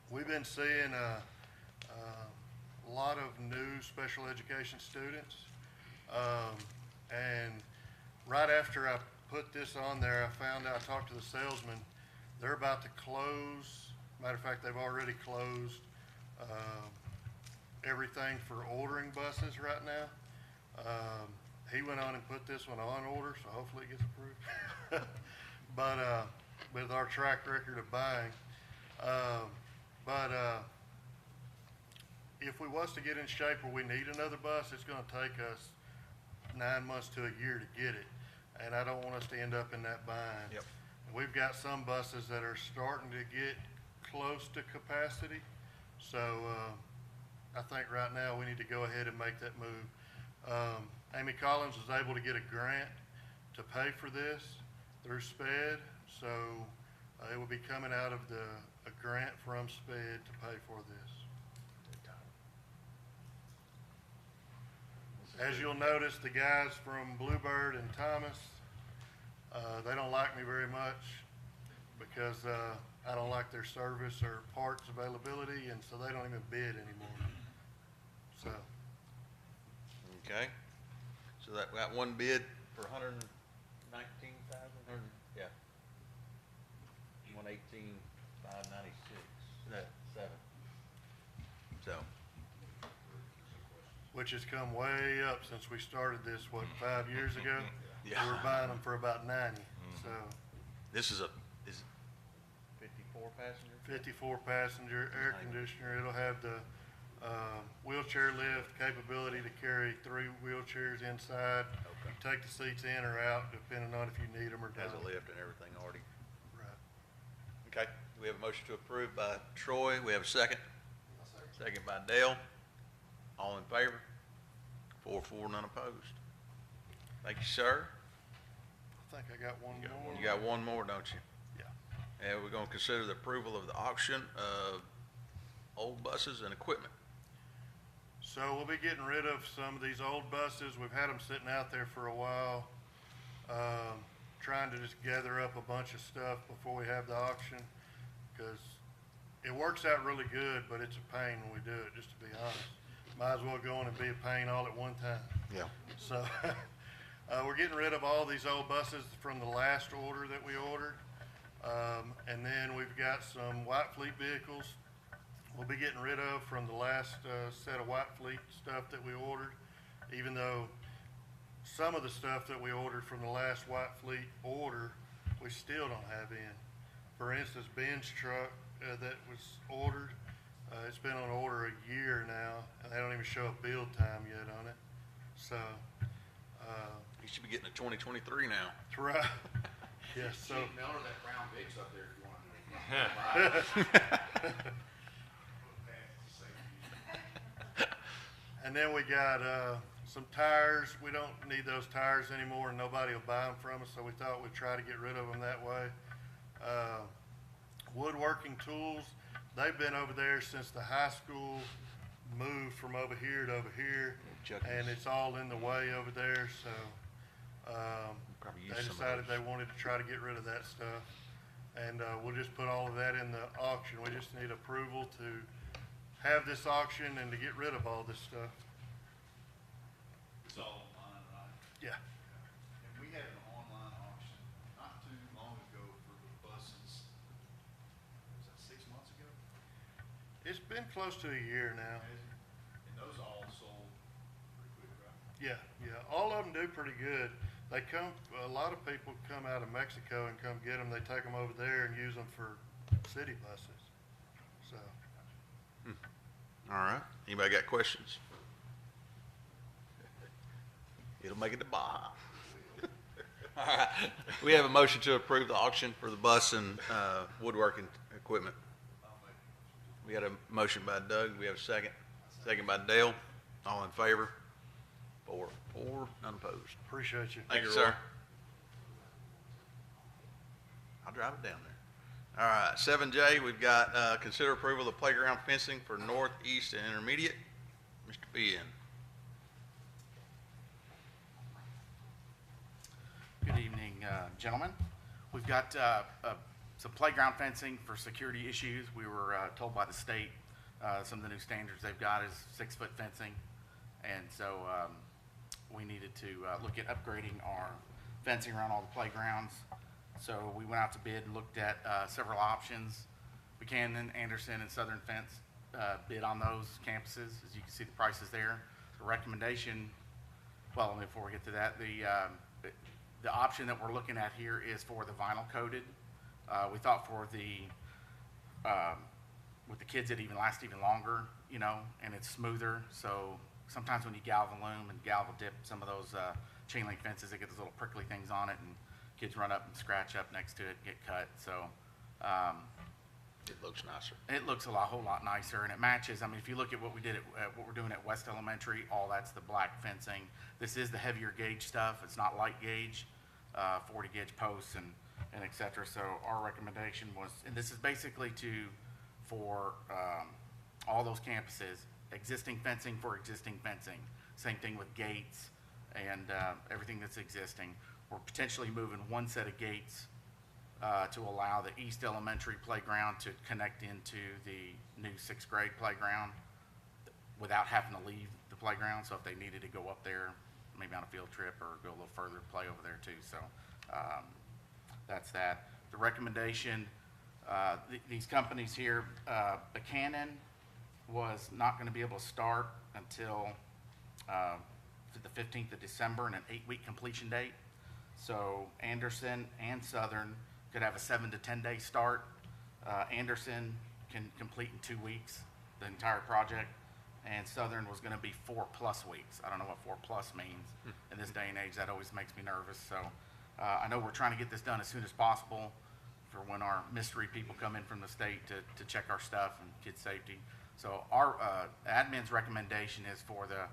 We've been seeing a lot of new special education students. And right after I put this on there, I found out, I talked to the salesman, they're about to close. Matter of fact, they've already closed everything for ordering buses right now. He went on and put this one on order, so hopefully it gets approved. But with our track record of buying, if we was to get in shape where we need another bus, it's going to take us 9 months to a year to get it, and I don't want us to end up in that bind.
Yep.
We've got some buses that are starting to get close to capacity, so I think right now we need to go ahead and make that move. Amy Collins was able to get a grant to pay for this through SPED, so it will be coming out of a grant from SPED to pay for this. As you'll notice, the guys from Bluebird and Thomas, they don't like me very much because I don't like their service or parts availability, and so they don't even bid anymore. So,
Okay. So that, we got one bid for 119,000, yeah. 118,596, no, 7. So,
which has come way up since we started this, what, 5 years ago?
Yeah.
We were buying them for about 90, so
this is 54 passenger?
54 passenger air conditioner. It'll have the wheelchair lift capability to carry 3 wheelchairs inside.
Okay.
You can take the seats in or out depending on if you need them or
Has
don't.
a lift and everything already.
Right.
Okay, we have a motion to approve by Troy. We have a second. Second by Dale. All in favor? 4-4, none opposed. Thank you, sir.
I think I got one more.
You got one more, don't you?
Yeah.
And we're gonna consider the approval of the auction of old buses and equipment.
So we'll be getting rid of some of these old buses. We've had them sitting out there for a while, trying to just gather up a bunch of stuff before we have the auction, because it works out really good, but it's a pain when we do it, just to be honest. Might as well go in and be a pain all at one time.
Yeah.
So We're getting rid of all these old buses from the last order that we ordered. And then we've got some white fleet vehicles we'll be getting rid of from the last set of white fleet stuff that we ordered, even though some of the stuff that we ordered from the last white fleet order we still don't have in. For instance, Ben's truck that was ordered, it's been on order a year now, and they don't even show a build time yet on it. So,
You should be getting a 2023 now.
that's right. Yes, so.
Mail her that brown Vicks up there if you want.
And then we got some tires. We don't need those tires anymore, and nobody will buy them from us, so we thought we'd try to get rid of them that way. Woodworking tools, they've been over there since the high school moved from over here to over here, and it's all in the way over there, so they decided they wanted to try to get rid of that stuff. And we'll just put all of that in the auction. We just need approval to have this auction and to get rid of all this stuff.
It's all online, right?
Yeah.
And we had an online auction not too long ago for the buses. Was that 6 months ago?
It's been close to a year now.
And those all sold pretty quick, right?
Yeah, yeah. All of them do pretty good. They come, a lot of people come out of Mexico and come get them. They take them over there and use them for city buses. So.
All right. Anybody got questions? It'll make it to Baja. All right. We have a motion to approve the auction for the bus and woodworking equipment. We got a motion by Doug. We have a second. Second by Dale. All in favor? 4, none opposed.
Appreciate you.
Thank you, sir. I'll drive it down there. All right, 7J, we've got consider approval of playground fencing for Northeast and Intermediate. Mr. Ben.
Good evening, gentlemen. We've got some playground fencing for security issues. We were told by the state some of the new standards they've got is 6-foot fencing. And so we needed to look at upgrading our fencing around all the playgrounds. So we went out to bid and looked at several options. Buchanan, Anderson, and Southern Fence bid on those campuses. As you can see, the prices there. The recommendation, well, before we get to that, the option that we're looking at here is for the vinyl coated. We thought for the with the kids it even lasts even longer, you know, and it's smoother. So sometimes when you galvan loom and galvan dip some of those chain link fences, they get those little prickly things on it, and kids run up and scratch up next to it, get cut. So
it looks nicer.
It looks whole lot nicer, and it matches. I mean, if you look at what we did at what we're doing at West Elementary, all that's the black fencing. This is the heavier gauge stuff. It's not light gauge, 40 gauge posts and et cetera. So our recommendation was, and this is basically for all those campuses, existing fencing for existing fencing. Same thing with gates and everything that's existing. We're potentially moving one set of gates to allow the East Elementary playground to connect into the new 6th grade playground without having to leave the playground. So if they needed to go up there, maybe on a field trip or go a little further, play over there too. So that's that. The recommendation, these companies here, Buchanan was not going to be able to start until the 15th of December and an 8-week completion date. So Anderson and Southern could have a 7 to 10 day start. Anderson can complete in 2 weeks, the entire project, and Southern was going to be 4+ weeks. I don't know what 4+ means in this day and age. That always makes me nervous. So I know we're trying to get this done as soon as possible for when our mystery people come in from the state to check our stuff and kid safety. So our admin's recommendation is for the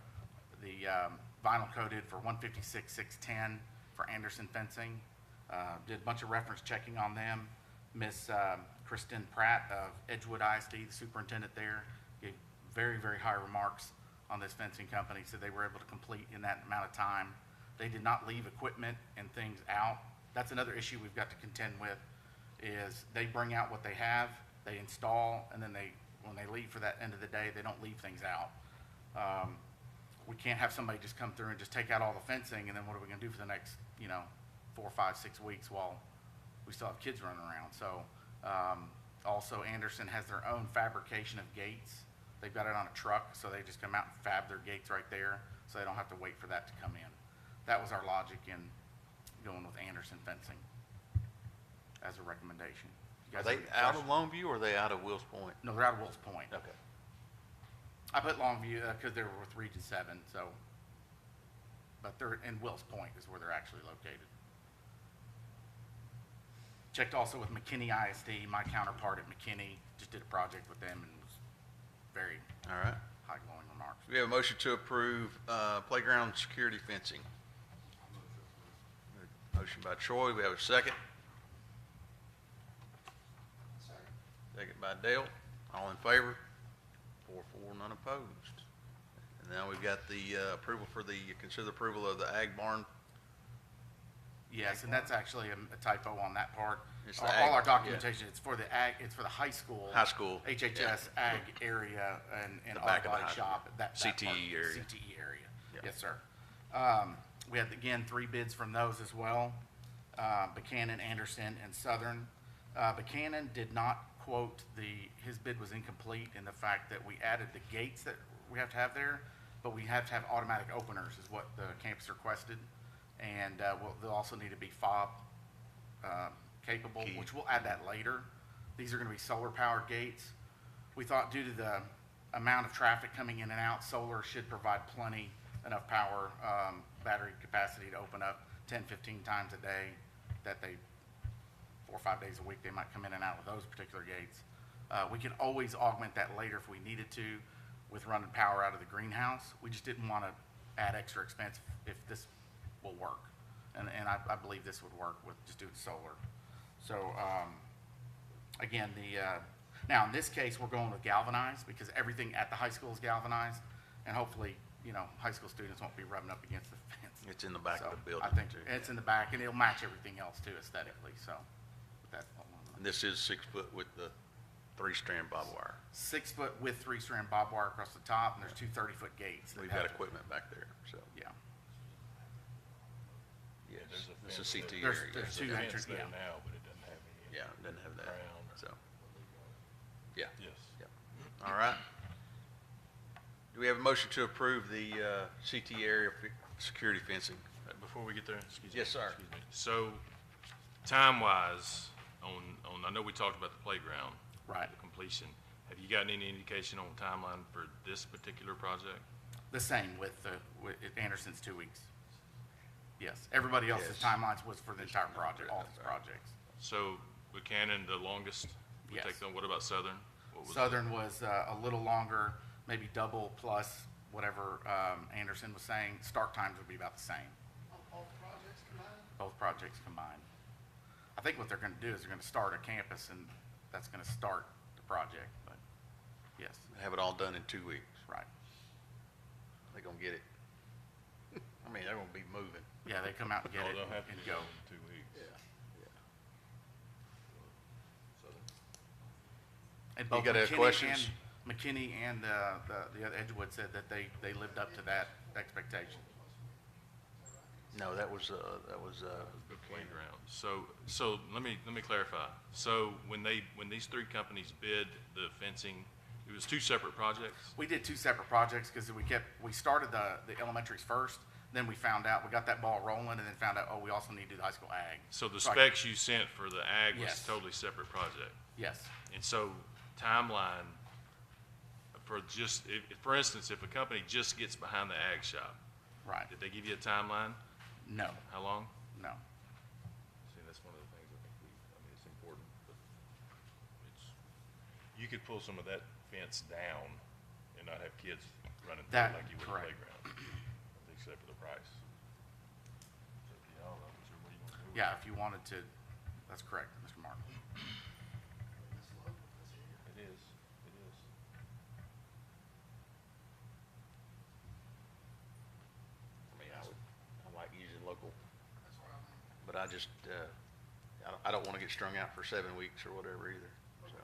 vinyl coated for 156,610 for Anderson fencing. Did a bunch of reference checking on them. Miss Kristen Pratt of Edgewood ISD, the superintendent there, gave very, very high remarks on this fencing company. Said they were able to complete in that amount of time. They did not leave equipment and things out. That's another issue we've got to contend with, is they bring out what they have, they install, and then when they leave for that end of the day, they don't leave things out. we can't have somebody just come through and just take out all the fencing, and then what are we gonna do for the next, 4, 5, 6 weeks while we still have kids running around? So, also Anderson has their own fabrication of gates. They've got it on a truck, so they just come out and fab their gates right there, so they don't have to wait for that to come in. That was our logic in going with Anderson fencing as a recommendation. You
Are
guys
they
have any
out of
questions?
Longview or are they out of Wills Point?
No, they're out of Wills Point.
Okay.
I put Longview, because they were with Region 7, so, but they're in Wills Point is where they're actually located. Checked also with McKinney ISD, my counterpart at McKinney, just did a project with them and was very
All right.
high glowing remarks.
We have a motion to approve playground security fencing. Motion by Troy. We have a second. Second by Dale. All in favor? 4, none opposed. And now we've got the approval for the, consider the approval of the ag barn.
Yes, and that's actually a typo on that part.
It's the
All
ag,
our documentation, it's for the ag, it's for the high school.
High school,
HHS ag area and
The
auto
back of the
body
high school.
shop. That
CTE
part,
area.
CTE area.
Yeah.
Yes, sir. We had, again, 3 bids from those as well. Buchanan, Anderson, and Southern. Buchanan did not quote his bid was incomplete in the fact that we added the gates that we have to have there, but we have to have automatic openers is what the campus requested. And they'll also need to be fob capable,
Key.
which we'll add that later. These are going to be solar powered gates. We thought due to the amount of traffic coming in and out, solar should provide plenty enough power, battery capacity to open up 10, 15 times a day, that 4 or 5 days a week, they might come in and out with those particular gates. We can always augment that later if we needed to with running power out of the greenhouse. We just didn't want to add extra expense if this will work. And I believe this would work with just doing solar. So, again, now in this case, we're going with galvanized because everything at the high school is galvanized. And hopefully, high school students won't be rubbing up against the fence.
It's in the back of the building,
I think
too.
it's in the back, and it'll match everything else too aesthetically, so. With that,
And this is 6 foot with the 3-strand barbed wire.
6 foot with 3-strand barbed wire across the top, and there's 2 30-foot gates. that
We've
have
got
to-
equipment back there, so.
Yeah.
Yes,
There's a
this is
fence
CT
there.
area.
There's
There's
2
a
entries,
fence there
yeah.
now, but it doesn't have any.
Yeah, it doesn't have that,
Ground or-
so. Yeah.
Yes.
Yep. All right. Do we have a motion to approve the CT area security fencing?
Before we get there, excuse me.
Yes, sir.
Excuse me. So, time-wise, I know we talked about the playground.
Right.
The completion. Have you gotten any indication on timeline for this particular project?
The same with Anderson's 2 weeks. Yes, everybody else's
Yes.
timelines was for the entire project, all these projects.
So, Buchanan, the longest? We
Yes.
take them. What about Southern? What was
Southern was a little longer, maybe double plus whatever Anderson was saying. Start times would be about the same.
All projects combined?
Both projects combined. I think what they're going to do is they're going to start a campus, and that's going to start the project, but yes,
Have it all done in 2 weeks.
right.
They're gonna get it. I mean, they're gonna be moving.
Yeah, they come out and get
Oh,
it
they'll have to
and
do
go.
it in 2 weeks.
And
You
both
got any
McKinney
questions?
and McKinney and the other Edgewood said that they lived up to that expectation.
No, that was
The playground. So let me clarify. So when these 3 companies bid the fencing, it was 2 separate projects?
We did 2 separate projects because we started the elementaries first, then we found out, we got that ball rolling, and then found out, we also need to do the high school ag.
So the
So I-
specs you sent for the ag was
Yes.
totally separate project?
Yes,
And so timeline for just, for instance, if a company just gets behind the ag shop,
right.
did they give you a timeline?
No,
How long?
no.
See, that's one of the things it's important, but you could pull some of that fence down and not have kids running through it like you would a
Correct.
playground, except for the price. So, yeah, I'm not sure what you want to do.
Yeah, if you wanted to, that's correct, Mr. Martin.
It is.
I mean, I like using local, but I just, I don't want to get strung out for 7 weeks or whatever either. So.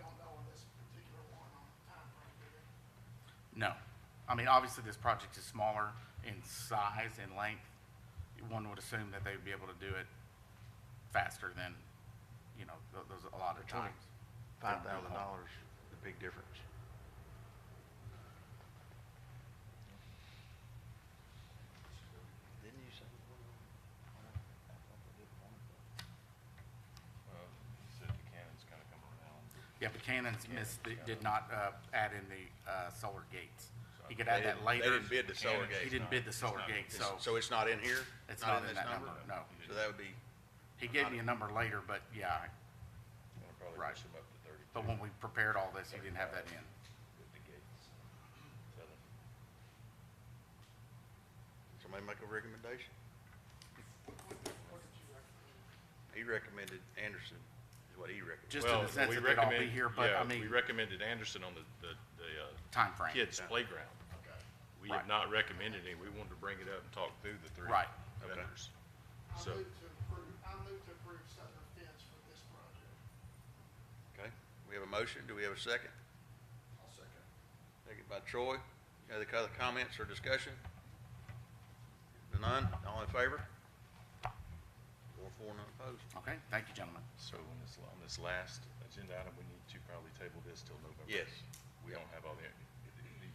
No, I mean, obviously, this project is smaller in size and length. One would assume that they would be able to do it faster than, you know, those a lot of times.
$5,000, the big difference. Didn't you say?
Said Buchanan's gonna come around.
Yeah, Buchanan's did not add in the solar gates. He could add
They
that
didn't-
later.
They didn't bid the solar
Buchanan's-
He
gate.
didn't bid the solar gate, so
So it's not in here?
it's not in
this
that number, no.
So that would be,
He gave me a number later, but yeah,
Gonna probably
Right.
push them up to 32.
but when we prepared all this, he didn't have that in.
With the gates.
somebody make a recommendation? He recommended Anderson, is what he recommended.
Just in the sense that they'd all be here, but I
We
mean,
recommended Anderson on the
timeframe.
kids' playground. We have
Right.
not recommended any, we wanted to bring it up and talk through the three
Right.
vendors.
I
So,
move to approve Sutton Fence for this project.
Okay, we have a motion, do we have a second?
I'll second.
Second by Troy, any other comments or discussion? None, all in favor? 4, none opposed.
Okay, thank you, gentlemen.
so on this last agenda item, we need to probably table this till November.
Yes.
We don't have all the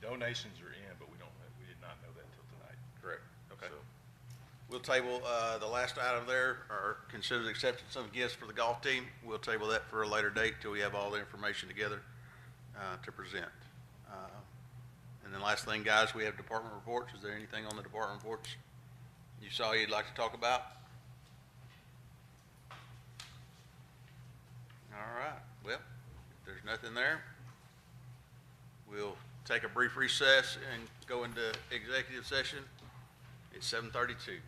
donations are in, but we did not know that till tonight.
Correct, okay.
So,
We'll table, the last item there, or consider the acceptance of gifts for the golf team. We'll table that for a later date till we have all the information together, to present. And then last thing, guys, we have department reports. Is there anything on the department reports you saw you'd like to talk about? All right, well, if there's nothing there, we'll take a brief recess and go into executive session at 7:32.